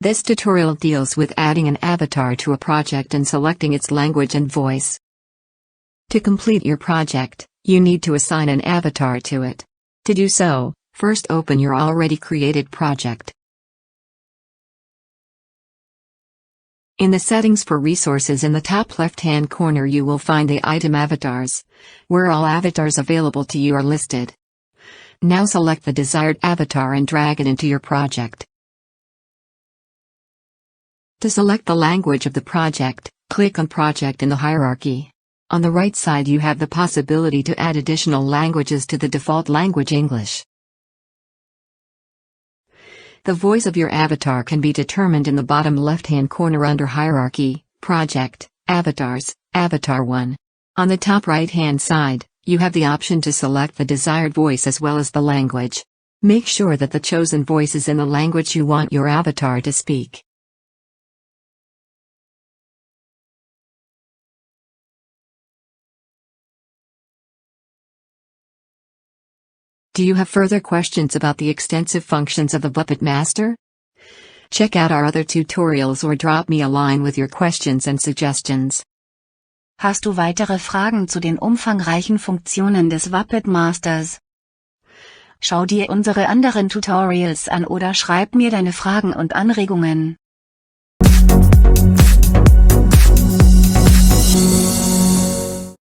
This tutorial deals with adding an avatar to a project and selecting its language and voice. To complete your project, you need to assign an avatar to it. To do so, first open your already created project. In the settings for resources in the top left-hand corner you will find the item avatars, where all avatars available to you are listed. Now select the desired avatar and drag it into your project. To select the language of the project, click on Project in the hierarchy. On the right side you have the possibility to add additional languages to the default language English. The voice of your avatar can be determined in the bottom left-hand corner under Hierarchy, Project, Avatars, Avatar 1. On the top right-hand side, you have the option to select the desired voice as well as the language. Make sure that the chosen voice is in the language you want your avatar to speak. Do you have further questions about the extensive functions of the VuppetMaster? Check out our other tutorials or drop me a line with your questions and suggestions. Hast du weitere Fragen zu den umfangreichen Funktionen des VuppetMasters? Schau dir unsere anderen Tutorials an oder schreib mir deine Fragen und Anregungen.